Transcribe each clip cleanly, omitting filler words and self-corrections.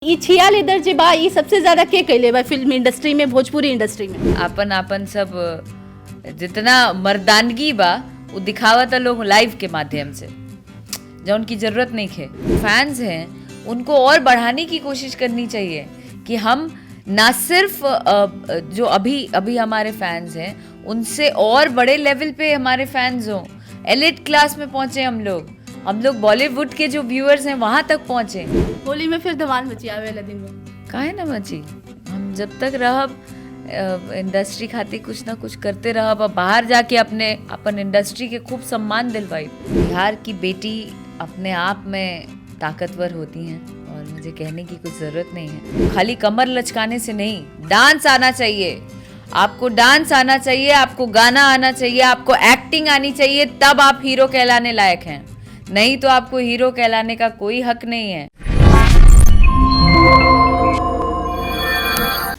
ई छिया लेदर जे बा ई सबसे ज्यादा के कैले बा फिल्म इंडस्ट्री में, भोजपुरी इंडस्ट्री में? आपन सब जितना मर्दानगी बा वो दिखावता लोग लाइव के माध्यम से, जो उनकी जरूरत नहीं है। फैंस हैं उनको और बढ़ाने की कोशिश करनी चाहिए कि हम ना सिर्फ जो अभी हमारे फैंस हैं उनसे और बड़े लेवल पे हमारे फैंस हों, एलिट क्लास में पहुंचे हम लोग बॉलीवुड के जो व्यूअर्स हैं वहां तक पहुंचे। होली में फिर धमाल मची आवे वाला दिन में काहे ना मची, हम जब तक रहब इंडस्ट्री खातिर कुछ ना कुछ करते रहब, बाहर जाके अपन इंडस्ट्री के खूब सम्मान दिलवाई। बिहार की बेटी अपने आप में ताकतवर होती हैं और मुझे कहने की कुछ जरूरत नहीं है। खाली कमर लचकाने से नहीं, डांस आना चाहिए आपको, डांस आना चाहिए आपको, गाना आना चाहिए आपको, एक्टिंग आनी चाहिए, तब आप हीरो कहलाने लायक हैं, नहीं तो आपको हीरो कहलाने का कोई हक नहीं है।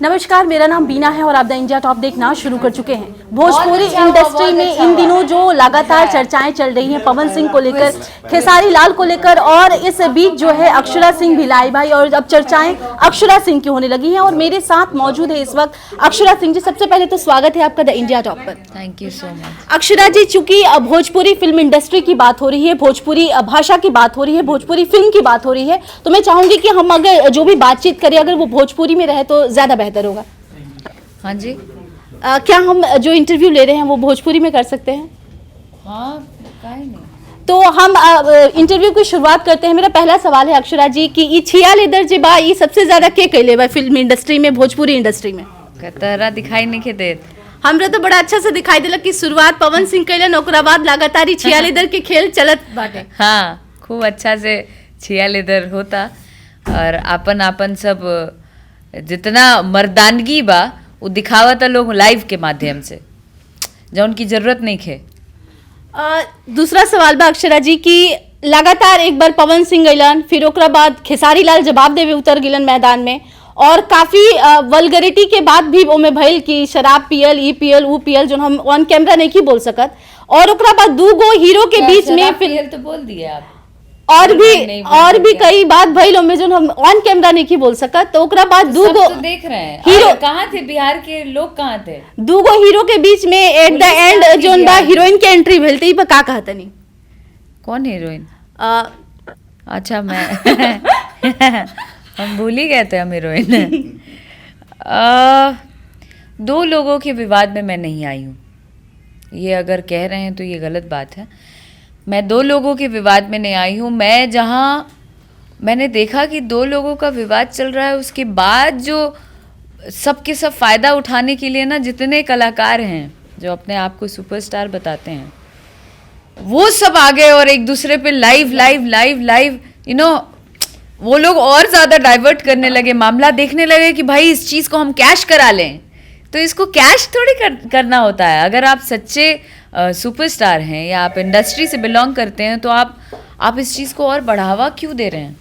नमस्कार, मेरा नाम बीना है और आप द इंडिया टॉप देखना शुरू कर चुके हैं। भोजपुरी इंडस्ट्री में इन दिनों जो लगातार चर्चाएं चल रही हैं पवन सिंह को लेकर, खेसारी लाल को लेकर, और इस बीच जो है अक्षरा सिंह भी लाई भाई, और अब चर्चाएं अक्षरा सिंह की होने लगी हैं और मेरे साथ मौजूद है इस वक्त अक्षरा सिंह जी। सबसे पहले तो स्वागत है आपका द इंडिया टॉप पर। Thank you so much. Akshara ji, चूंकि भोजपुरी फिल्म इंडस्ट्री की बात हो रही है, भोजपुरी भाषा की बात हो रही है, भोजपुरी फिल्म की बात हो रही है, तो मैं चाहूंगी कि हम अगर जो भी बातचीत करें अगर वो भोजपुरी में रहे तो ज्यादा बेहतर होगा। हाँ जी। क्या हम जो इंटरव्यू ले रहे हैं वो भोजपुरी में कर सकते हैं? हाँ, काहे नहीं। तो हम इंटरव्यू की शुरुआत करते हैं। मेरा पहला सवाल है अक्षरा जी कि ई छिया लेदर जे बा ई सबसे ज्यादा के कैले बा फिल्म इंडस्ट्री में, भोजपुरी इंडस्ट्री में? कतरा दिखाई नहीं के देत। हमरा तो बड़ा अच्छा से दिखाई देला कि शुरुआत पवन सिंह कैलन, ओकरा बाद लगातार ई छिया लेदर के खेल चलत बाटे। हाँ, खूब अच्छा से छिया लेदर होता और आपन सब जितना मर्दानगी बा वो दिखावता लोग लाइव के माध्यम से, जो उनकी जरूरत नहीं है। दूसरा सवाल बा अक्षरा जी कि लगातार एक बार पवन सिंह गइलन, फिर ओकरा बाद खेसारी लाल जवाब देवे उतर गिलन मैदान में, और काफी वल्गरिटी के बाद भी ओमे भइल कि शराब पियल, ई पियल, ऊ पियल, जो हम ऑन कैमरा नहीं की बोल सकत, और ओकरा बाद दू गो हीरो के बीच में फिर तो बोल दिए आप, और भी कई बात भइल ओमे जो हम ऑन कैमरा नहीं की बोल सकत, तो ओकरा बाद दू गो तो देख रहे हैं हीरो कहाँ थे, बिहार के लोग कहाँ थे, दू गो हीरो के बीच में एट द एंड जोन बा हीरोइन के एंट्री भेल, त ई पर का कहतनी? कौन हीरोइन? अच्छा, मैं हम भूल ही गए थे हम हीरोइन। दो लोगों के विवाद में मैं नहीं आई हूँ, ये अगर कह रहे हैं तो ये गलत बात है। मैं दो लोगों के विवाद में नहीं आई हूँ। मैं जहाँ मैंने देखा कि दो लोगों का विवाद चल रहा है, उसके बाद जो सबके सब फ़ायदा उठाने के लिए ना जितने कलाकार हैं जो अपने आप को सुपरस्टार बताते हैं, वो सब आ गए और एक दूसरे पे लाइव यू नो वो लोग और ज़्यादा डाइवर्ट करने लगे, मामला देखने लगे कि भाई इस चीज़ को हम कैश करा लें। तो इसको कैश थोड़ी करना होता है। अगर आप सच्चे सुपरस्टार हैं या आप इंडस्ट्री से बिलोंग करते हैं तो आप इस चीज़ को और बढ़ावा क्यों दे रहे हैं?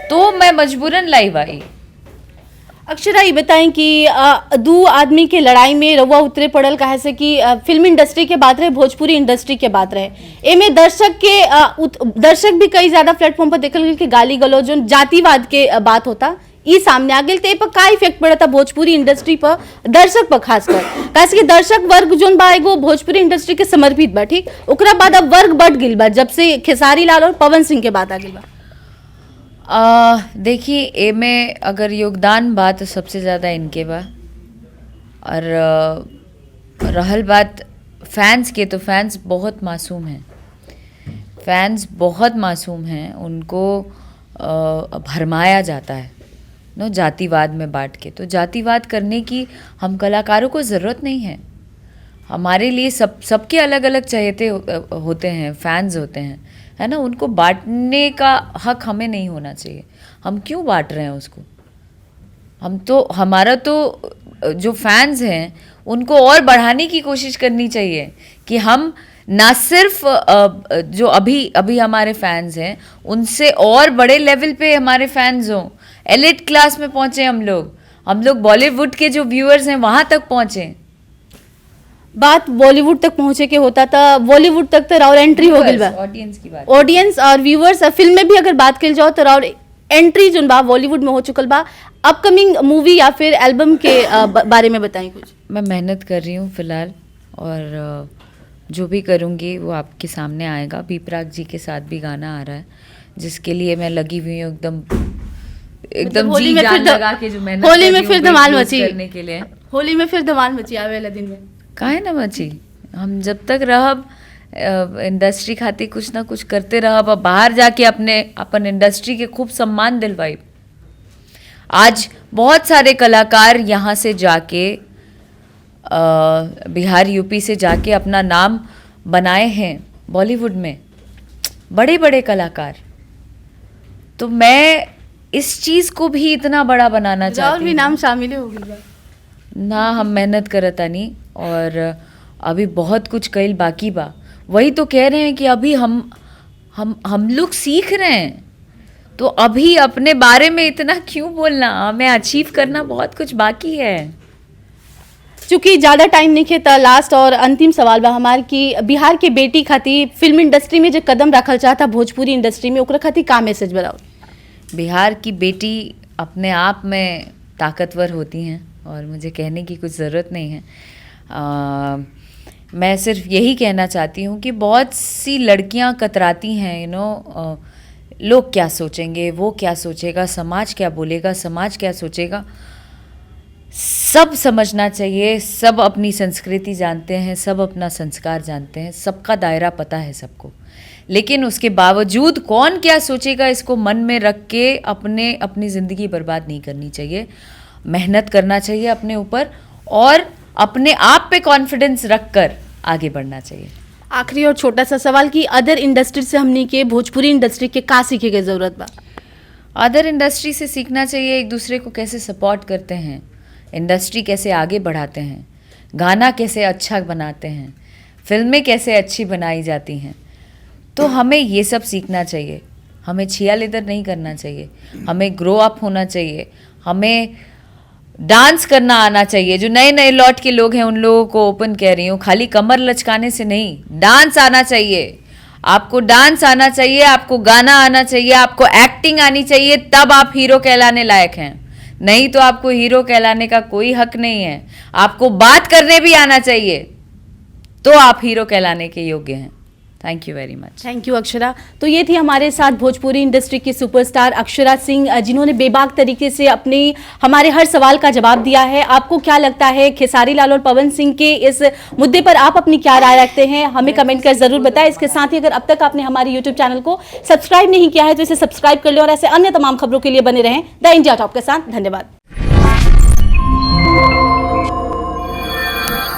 तो मैं मजबूरन लाइव आई। अक्षरा, ये बताएं कि दो आदमी के लड़ाई में रउआ उतरे पड़ल काहे से कि फिल्म इंडस्ट्री के बात रहे, भोजपुरी इंडस्ट्री के बात रहे, एमे दर्शक भी कई ज्यादा प्लेटफॉर्म पर देखल गई कि गाली गलौज जो जातिवाद के बात होता ई सामने आ गई, तो पर का इफेक्ट पड़ता भोजपुरी इंडस्ट्री पर, दर्शक पर खासकर? काहे कि दर्शक वर्ग जोन बा एगो भोजपुरी इंडस्ट्री के समर्पित बा, ठीक, ओकरा बाद अब वर्ग बढ़ गिल बा जब से खेसारी लाल और पवन सिंह के बात आ गई बा। देखिए, ए में अगर योगदान बात तो सबसे ज़्यादा इनके बा, और रहल बात फैंस के, तो फैंस बहुत मासूम हैं, फैंस बहुत मासूम हैं, उनको भरमाया जाता है नो जातिवाद में बांट के। तो जातिवाद करने की हम कलाकारों को ज़रूरत नहीं है। हमारे लिए सबके अलग अलग चहेते होते हैं, फैंस होते हैं, है ना, उनको बांटने का हक हमें नहीं होना चाहिए। हम क्यों बांट रहे हैं उसको? हमारा तो जो फैंस हैं उनको और बढ़ाने की कोशिश करनी चाहिए कि हम ना सिर्फ जो अभी हमारे फैंस हैं उनसे और बड़े लेवल पे हमारे फैंस हों, एलिट क्लास में पहुंचे हम लोग बॉलीवुड के जो व्यूअर्स हैं वहां तक पहुंचे। बात बॉलीवुड तक पहुंचे के होता था, बॉलीवुड तक तो राउर एंट्री हो गई बा, ऑडियंस की बात, ऑडियंस और व्यूअर्स। फिल्म में भी अगर बात करी जाओ तो राउर एंट्री जो बा बॉलीवुड में हो चुकल बा, अपकमिंग मूवी या फिर एल्बम के बारे में बताएं कुछ। मैं मेहनत कर रही हूँ फिलहाल, और जो भी करूँगी वो आपके सामने आएगा। बी प्राक जी के साथ भी गाना आ रहा है, जिसके लिए मैं लगी हुई हूँ एकदम होली जी में जान फिर लगा के, जो मेहनत होली कर में रही फिर हूँ धमाल weight lose मची, करने के लिए। होली में फिर धमाल मची आवे वाला दिन में। काहे ना मची, हम जब तक रहब इंडस्ट्री खातिर कुछ ना कुछ करते रहब, अब बाहर जाके अपन इंडस्ट्री के खूब सम्मान दिलवाई। आज बहुत सारे कलाकार यहाँ से जाके बिहार यूपी से जाके अपना नाम बनाए हैं बॉलीवुड में, बड़े बड़े कलाकार। तो मैं इस चीज़ को भी इतना बड़ा बनाना और चाहती भी हूँ नाम शामिल हो गई ना। हम मेहनत करतानी और अभी बहुत कुछ कईल बाकी बा। वही तो कह रहे हैं कि अभी हम लोग सीख रहे हैं, तो अभी अपने बारे में इतना क्यों बोलना, हमें अचीव करना बहुत कुछ बाकी है। चूंकि ज़्यादा टाइम नहीं खेता, लास्ट और अंतिम सवाल बा हमार कि बिहार के बेटी खातिर फिल्म इंडस्ट्री में जो कदम रखल चाहता भोजपुरी इंडस्ट्री में, ओकरा खातिर का मैसेज बताओ। बिहार की बेटी अपने आप में ताकतवर होती हैं और मुझे कहने की कुछ ज़रूरत नहीं है। मैं सिर्फ यही कहना चाहती हूँ कि बहुत सी लड़कियाँ कतराती हैं, लोग क्या सोचेंगे, वो क्या सोचेगा, समाज क्या बोलेगा, समाज क्या सोचेगा। सब समझना चाहिए, सब अपनी संस्कृति जानते हैं, सब अपना संस्कार जानते हैं, सबका दायरा पता है सबको। लेकिन उसके बावजूद कौन क्या सोचेगा इसको मन में रख के अपनी ज़िंदगी बर्बाद नहीं करनी चाहिए। मेहनत करना चाहिए अपने ऊपर और अपने आप पे कॉन्फिडेंस रख कर आगे बढ़ना चाहिए। आखिरी और छोटा सा सवाल कि अदर इंडस्ट्री से हमनी के भोजपुरी इंडस्ट्री के का सीखे के जरूरत बा। अदर इंडस्ट्री से सीखना चाहिए एक दूसरे को कैसे सपोर्ट करते हैं, इंडस्ट्री कैसे आगे बढ़ाते हैं, गाना कैसे अच्छा बनाते हैं, फिल्में कैसे अच्छी बनाई जाती हैं। तो हमें ये सब सीखना चाहिए, हमें छिया लेदर नहीं करना चाहिए, हमें ग्रो अप होना चाहिए, हमें डांस करना आना चाहिए। जो नए नए लौट के लोग हैं उन लोगों को ओपन कह रही हूँ, खाली कमर लचकाने से नहीं, डांस आना चाहिए। आपको डांस आना चाहिए, आपको गाना आना चाहिए, आपको एक्टिंग आनी चाहिए, तब आप हीरो कहलाने लायक हैं। नहीं तो आपको हीरो कहलाने का कोई हक नहीं है। आपको बात करने भी आना चाहिए, तो आप हीरो कहलाने के योग्य हैं। Thank you very much. Thank you Akshara. तो ये थी हमारे साथ भोजपुरी इंडस्ट्री की सुपरस्टार अक्षरा सिंह, जिन्होंने बेबाक तरीके से हमारे हर सवाल का जवाब दिया है। आपको क्या लगता है खेसारी लाल और पवन सिंह के इस मुद्दे पर आप अपनी क्या राय रखते हैं, हमें कमेंट कर जरूर बताएं। इसके साथ ही अगर अब तक आपने हमारे यूट्यूब चैनल को सब्सक्राइब नहीं किया है तो इसे सब्सक्राइब कर लें और ऐसे अन्य तमाम खबरों के लिए बने रहें द इंडिया टॉप के साथ। धन्यवाद।